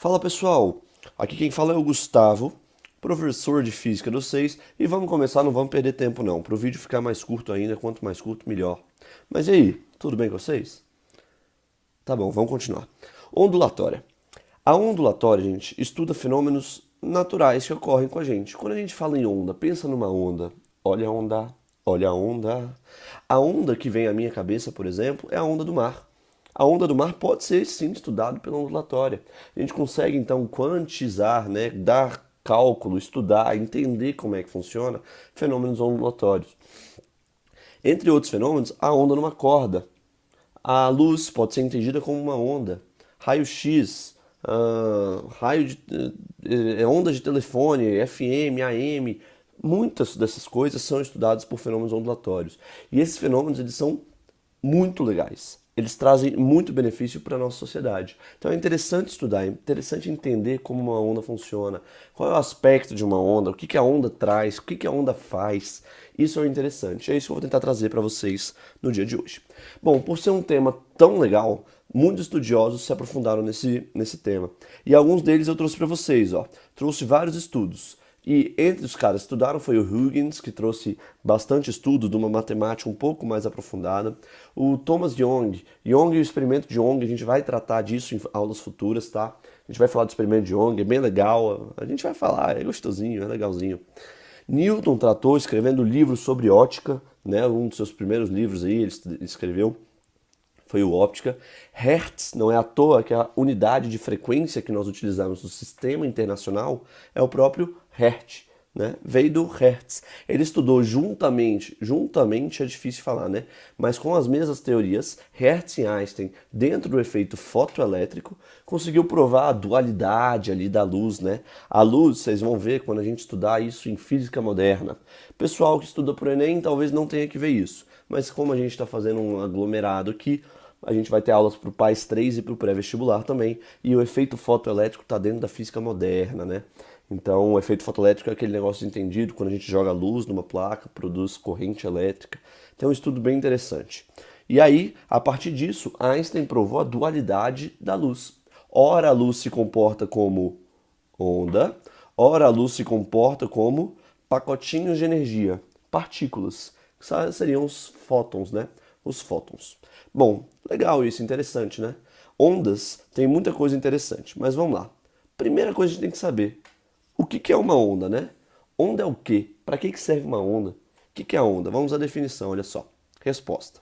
Fala pessoal, aqui quem fala é o Gustavo, professor de Física do 6, e vamos começar, não vamos perder tempo não, para o vídeo ficar mais curto ainda, quanto mais curto melhor. Mas e aí, tudo bem com vocês? Tá bom, vamos continuar. Ondulatória. A ondulatória, gente, estuda fenômenos naturais que ocorrem com a gente. Quando a gente fala em onda, pensa numa onda. Olha a onda, olha a onda. A onda que vem à minha cabeça, por exemplo, é a onda do mar. A onda do mar pode ser sim estudado pela ondulatória. A gente consegue então quantizar, né, dar cálculo, estudar, entender como é que funciona fenômenos ondulatórios. Entre outros fenômenos, a onda numa corda. A luz pode ser entendida como uma onda. Raio-X, onda de telefone, FM, AM, muitas dessas coisas são estudadas por fenômenos ondulatórios. E esses fenômenos eles são muito legais. Eles trazem muito benefício para a nossa sociedade. Então é interessante estudar, é interessante entender como uma onda funciona, qual é o aspecto de uma onda, o que que a onda traz, o que que a onda faz. Isso é interessante. É isso que eu vou tentar trazer para vocês no dia de hoje. Bom, por ser um tema tão legal, muitos estudiosos se aprofundaram nesse tema. E alguns deles eu trouxe para vocês, ó. Trouxe vários estudos. E entre os caras que estudaram foi o Huygens, que trouxe bastante estudo de uma matemática um pouco mais aprofundada. O Thomas Young e o experimento de Young, a gente vai tratar disso em aulas futuras, tá? A gente vai falar do experimento de Young, é bem legal. A gente vai falar, é gostosinho, é legalzinho. Newton tratou escrevendo livros sobre ótica, né? Um dos seus primeiros livros aí, ele escreveu foi o óptica. Hertz, não é à toa que a unidade de frequência que nós utilizamos no sistema internacional é o próprio Hertz, né? Veio do Hertz. Ele estudou juntamente é difícil falar, né? Mas com as mesmas teorias, Hertz e Einstein, dentro do efeito fotoelétrico, conseguiu provar a dualidade ali da luz, né? A luz, vocês vão ver quando a gente estudar isso em física moderna. Pessoal que estuda para o Enem talvez não tenha que ver isso, mas como a gente está fazendo um aglomerado aqui, a gente vai ter aulas para o PAIS 3 e para o pré-vestibular também. E o efeito fotoelétrico está dentro da física moderna, né? Então, o efeito fotoelétrico é aquele negócio entendido quando a gente joga luz numa placa, produz corrente elétrica. Então, é um estudo bem interessante. E aí, a partir disso, Einstein provou a dualidade da luz. Ora a luz se comporta como onda, ora a luz se comporta como pacotinhos de energia, partículas, que seriam os fótons, né? Os fótons. Bom, legal isso, interessante, né? Ondas tem muita coisa interessante, mas vamos lá. Primeira coisa que a gente tem que saber, o que é uma onda, né? Onda é o quê? Para que serve uma onda? O que é a onda? Vamos à definição, olha só. Resposta.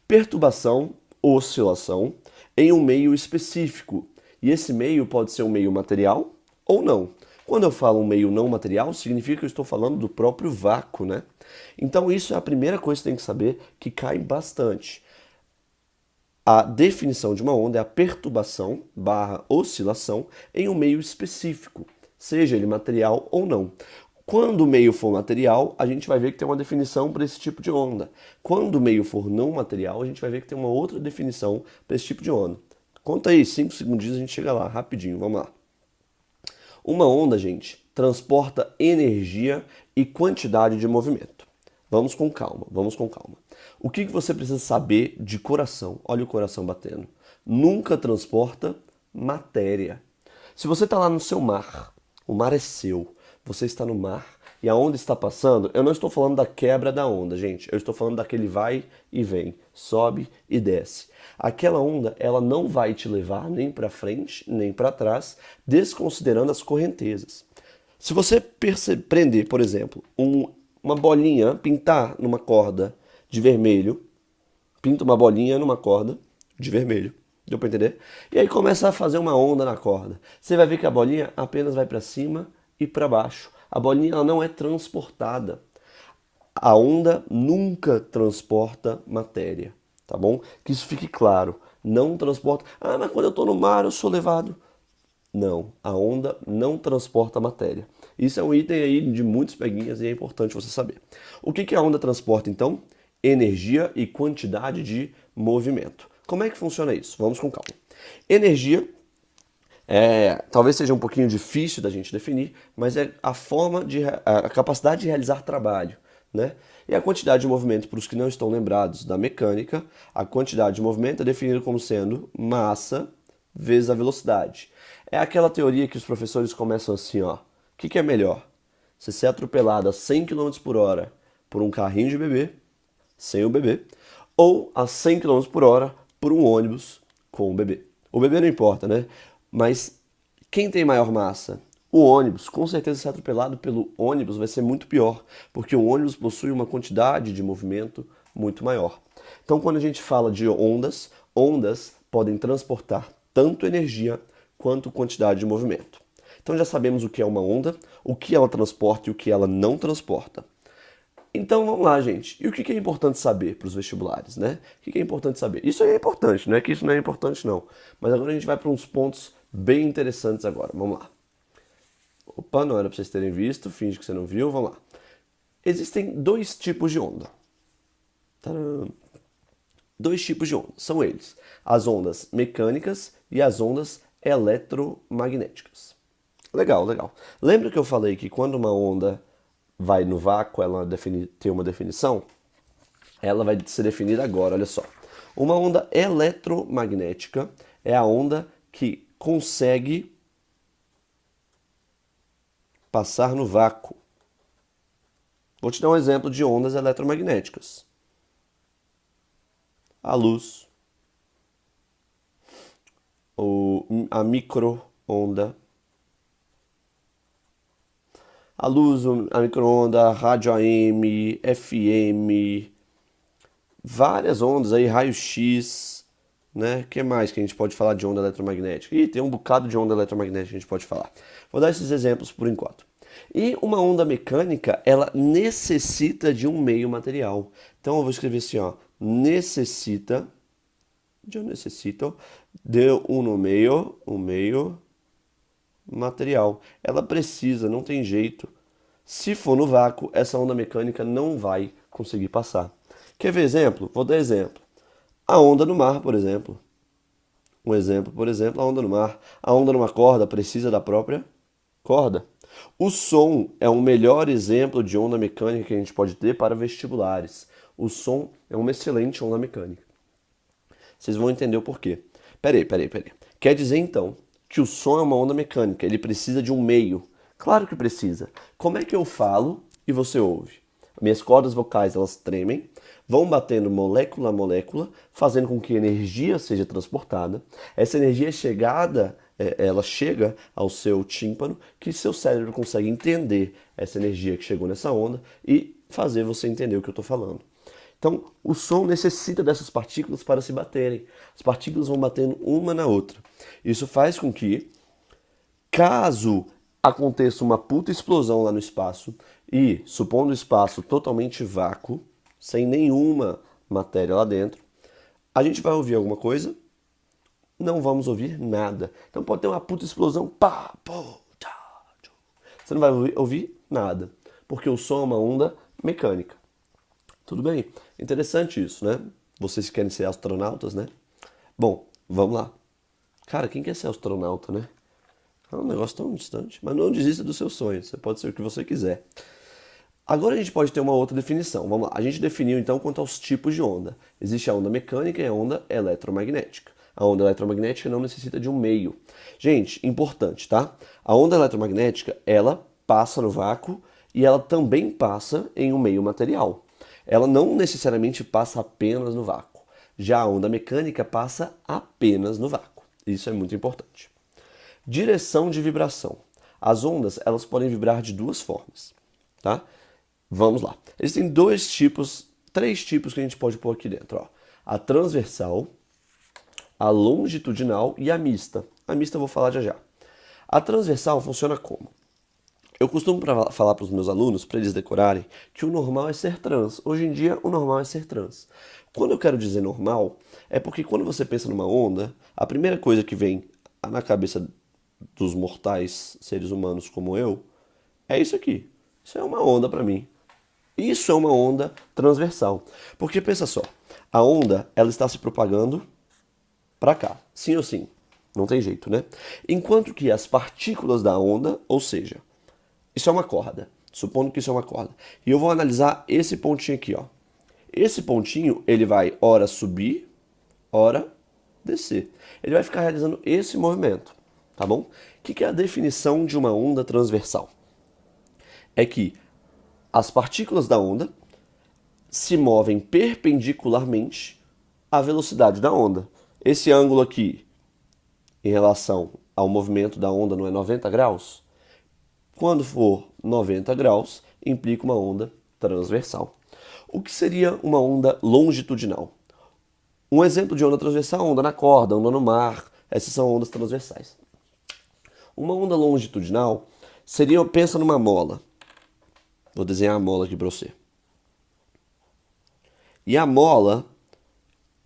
Perturbação, oscilação, em um meio específico. E esse meio pode ser um meio material ou não. Quando eu falo um meio não material, significa que eu estou falando do próprio vácuo, né? Então isso é a primeira coisa que você tem que saber, que cai bastante. A definição de uma onda é a perturbação barra oscilação em um meio específico, seja ele material ou não. Quando o meio for material, a gente vai ver que tem uma definição para esse tipo de onda. Quando o meio for não material, a gente vai ver que tem uma outra definição para esse tipo de onda. Conta aí, 5 segundinhos a gente chega lá, rapidinho, vamos lá. Uma onda, gente, transporta energia e quantidade de movimento. Vamos com calma, vamos com calma. O que você precisa saber de coração? Olha o coração batendo. Nunca transporta matéria. Se você está lá no seu mar, o mar é seu, você está no mar e a onda está passando, eu não estou falando da quebra da onda, gente. Eu estou falando daquele vai e vem, sobe e desce. Aquela onda, ela não vai te levar nem para frente, nem para trás, desconsiderando as correntezas. Se você prender, por exemplo, uma bolinha, pintar numa corda de vermelho, pinta uma bolinha numa corda de vermelho. Deu para entender? E aí começa a fazer uma onda na corda. Você vai ver que a bolinha apenas vai para cima e para baixo. A bolinha ela não é transportada. A onda nunca transporta matéria, tá bom? Que isso fique claro. Não transporta. Ah, mas quando eu estou no mar eu sou levado. Não, a onda não transporta matéria. Isso é um item aí de muitos peguinhas e é importante você saber. O que a onda transporta então? Energia e quantidade de movimento. Como é que funciona isso? Vamos com calma. Energia talvez seja um pouquinho difícil da gente definir, mas é a capacidade de realizar trabalho, né? E a quantidade de movimento, para os que não estão lembrados da mecânica, a quantidade de movimento é definida como sendo massa vezes a velocidade. É aquela teoria que os professores começam assim, ó. O que é melhor? Você ser atropelado a 100 km por hora por um carrinho de bebê, sem o bebê, ou a 100 km por hora por um ônibus com o bebê. O bebê não importa, né? Mas quem tem maior massa? O ônibus. Com certeza ser atropelado pelo ônibus vai ser muito pior, porque o ônibus possui uma quantidade de movimento muito maior. Então, quando a gente fala de ondas, ondas podem transportar tanto energia quanto quantidade de movimento. Então já sabemos o que é uma onda, o que ela transporta e o que ela não transporta. Então vamos lá, gente. E o que é importante saber para os vestibulares, né? O que é importante saber? Isso aí é importante, não é que isso não é importante, não. Mas agora a gente vai para uns pontos bem interessantes agora. Vamos lá. Opa, não era para vocês terem visto, finge que você não viu, vamos lá. Existem dois tipos de onda. Tadã! Dois tipos de ondas, são eles: as ondas mecânicas e as ondas eletromagnéticas. Legal, legal. Lembra que eu falei que quando uma onda vai no vácuo, ela tem uma definição? Ela vai ser definida agora, olha só. Uma onda eletromagnética é a onda que consegue passar no vácuo. Vou te dar um exemplo de ondas eletromagnéticas. A luz, a micro-onda, a luz, a micro-onda, a rádio AM, FM, várias ondas aí, raio-x, né? O que mais que a gente pode falar de onda eletromagnética? Ih, tem um bocado de onda eletromagnética que a gente pode falar. Vou dar esses exemplos por enquanto. E uma onda mecânica, ela necessita de um meio material. Então eu vou escrever assim, ó, necessita, eu necessito de um meio material. Ela precisa, não tem jeito. Se for no vácuo, essa onda mecânica não vai conseguir passar. Quer ver exemplo? Vou dar exemplo. A onda no mar, por exemplo. Um exemplo, por exemplo, a onda no mar. A onda numa corda precisa da própria corda. O som é o melhor exemplo de onda mecânica que a gente pode ter para vestibulares. O som é uma excelente onda mecânica. Vocês vão entender o porquê. Peraí. Quer dizer então que o som é uma onda mecânica, ele precisa de um meio. Claro que precisa. Como é que eu falo e você ouve? Minhas cordas vocais, elas tremem, vão batendo molécula a molécula, fazendo com que a energia seja transportada. Essa energia ela chega ao seu tímpano, que seu cérebro consegue entender essa energia que chegou nessa onda e fazer você entender o que eu estou falando. Então, o som necessita dessas partículas para se baterem. As partículas vão batendo uma na outra. Isso faz com que, caso aconteça uma puta explosão lá no espaço e, supondo o espaço totalmente vácuo, sem nenhuma matéria lá dentro, a gente vai ouvir alguma coisa? Não vamos ouvir nada. Então pode ter uma puta explosão, pá, pô, tchá, tchá. Você não vai ouvir nada, porque o som é uma onda mecânica. Tudo bem? Interessante isso, né? Vocês querem ser astronautas, né? Bom, vamos lá. Cara, quem quer ser astronauta, né? É um negócio tão distante. Mas não desista dos seus sonhos. Você pode ser o que você quiser. Agora a gente pode ter uma outra definição. Vamos lá. A gente definiu então quanto aos tipos de onda. Existe a onda mecânica e a onda eletromagnética. A onda eletromagnética não necessita de um meio. Gente, importante, tá? A onda eletromagnética, ela passa no vácuo e ela também passa em um meio material. Ela não necessariamente passa apenas no vácuo. Já a onda mecânica passa apenas no vácuo. Isso é muito importante. Direção de vibração. As ondas, elas podem vibrar de duas formas, tá? Vamos lá. Existem três tipos que a gente pode pôr aqui dentro, ó. A transversal, a longitudinal e a mista. A mista eu vou falar já já. A transversal funciona como? Eu costumo falar para os meus alunos, para eles decorarem, que o normal é ser trans. Hoje em dia, o normal é ser trans. Quando eu quero dizer normal, é porque quando você pensa numa onda, a primeira coisa que vem na cabeça dos mortais seres humanos como eu, é isso aqui. Isso é uma onda para mim. Isso é uma onda transversal. Porque pensa só, a onda, ela está se propagando para cá, sim ou sim. Não tem jeito, né? Enquanto que as partículas da onda, ou seja, isso é uma corda, supondo que isso é uma corda. E eu vou analisar esse pontinho aqui, ó. Esse pontinho, ele vai ora subir, ora descer. Ele vai ficar realizando esse movimento, tá bom? O que é a definição de uma onda transversal? É que as partículas da onda se movem perpendicularmente à velocidade da onda. Esse ângulo aqui, em relação ao movimento da onda, não é 90 graus? Quando for 90 graus, implica uma onda transversal. O que seria uma onda longitudinal? Um exemplo de onda transversal, onda na corda, onda no mar, essas são ondas transversais. Uma onda longitudinal seria, pensa numa mola. Vou desenhar a mola aqui para você. E a mola,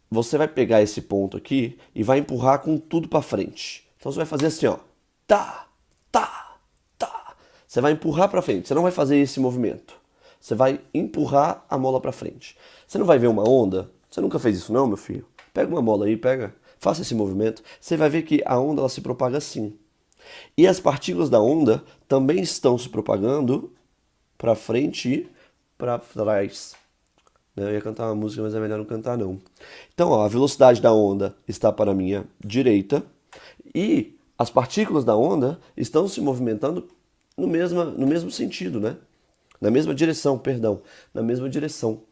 você vai pegar esse ponto aqui e vai empurrar com tudo para frente. Então você vai fazer assim, ó. Tá, tá, tá. Você vai empurrar para frente. Você não vai fazer esse movimento. Você vai empurrar a mola para frente. Você não vai ver uma onda? Você nunca fez isso não, meu filho? Pega uma mola aí, faça esse movimento. Você vai ver que a onda ela se propaga assim. E as partículas da onda também estão se propagando para frente e para trás. Eu ia cantar uma música, mas é melhor não cantar não. Então, ó, a velocidade da onda está para a minha direita e as partículas da onda estão se movimentando no mesmo sentido, né? Na mesma direção, perdão, na mesma direção.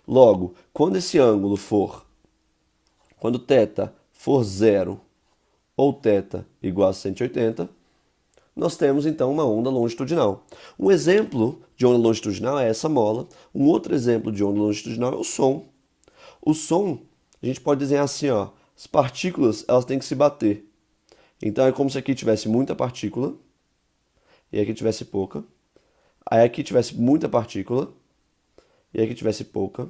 Logo, quando esse ângulo quando θ for 0 ou θ igual a 180, nós temos então uma onda longitudinal. Um exemplo de onda longitudinal é essa mola. Um outro exemplo de onda longitudinal é o som. O som, a gente pode desenhar assim, ó, as partículas elas têm que se bater. Então é como se aqui tivesse muita partícula e aqui tivesse pouca. Aí aqui tivesse muita partícula e aqui tivesse pouca.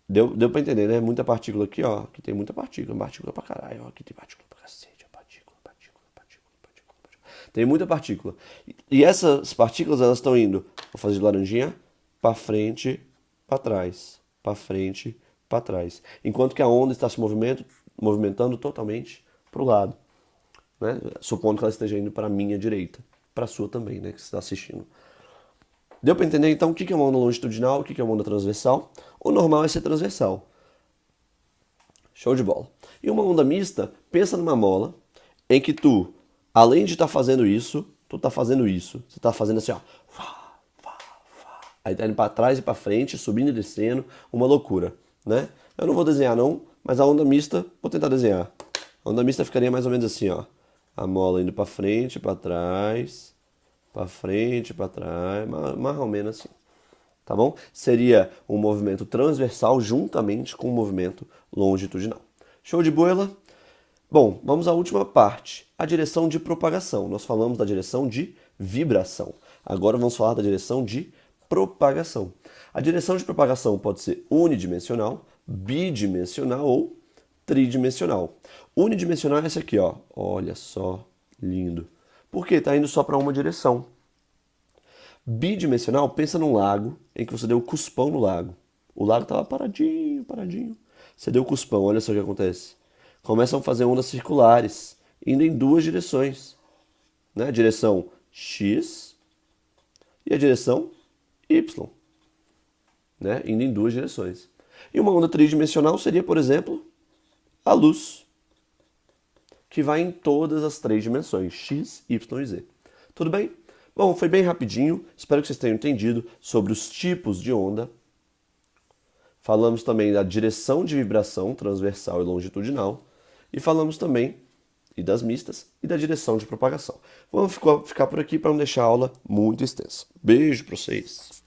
Deu pra entender, né? Muita partícula aqui, ó. Aqui tem muita partícula pra caralho, ó. Aqui tem partícula pra cacete, partícula. Tem muita partícula. E essas partículas, elas estão indo, vou fazer de laranjinha, pra frente, pra trás. Pra frente, pra trás. Enquanto que a onda está se movimentando totalmente pro lado. Né? Supondo que ela esteja indo para a minha direita. Para a sua também, né? Que você está assistindo. Deu para entender então o que é uma onda longitudinal, o que é uma onda transversal? O normal é ser transversal. Show de bola. E uma onda mista, pensa numa mola em que tu, além de estar fazendo isso, tu tá fazendo isso. Você tá fazendo assim, ó. Aí tá indo para trás e para frente, subindo e descendo, uma loucura, né? Eu não vou desenhar não, mas a onda mista, vou tentar desenhar. A onda mista ficaria mais ou menos assim, ó. A mola indo para frente, para trás, para frente, para trás, mais ou menos assim. Tá bom? Seria um movimento transversal juntamente com um movimento longitudinal. Show de bola? Bom, vamos à última parte, a direção de propagação. Nós falamos da direção de vibração. Agora vamos falar da direção de propagação. A direção de propagação pode ser unidimensional, bidimensional ou tridimensional. Unidimensional é essa aqui, ó. Olha só, lindo. Por quê? Tá indo só para uma direção. Bidimensional, pensa num lago em que você deu um cuspão no lago. O lago estava paradinho, paradinho. Você deu um cuspão, olha só o que acontece. Começam a fazer ondas circulares, indo em duas direções. Né? A direção X e a direção Y. Né? Indo em duas direções. E uma onda tridimensional seria, por exemplo, a luz, que vai em todas as três dimensões, X, Y e Z. Tudo bem? Bom, foi bem rapidinho, espero que vocês tenham entendido sobre os tipos de onda. Falamos também da direção de vibração transversal e longitudinal. E falamos também e das mistas e da direção de propagação. Vamos ficar por aqui para não deixar a aula muito extensa. Beijo para vocês!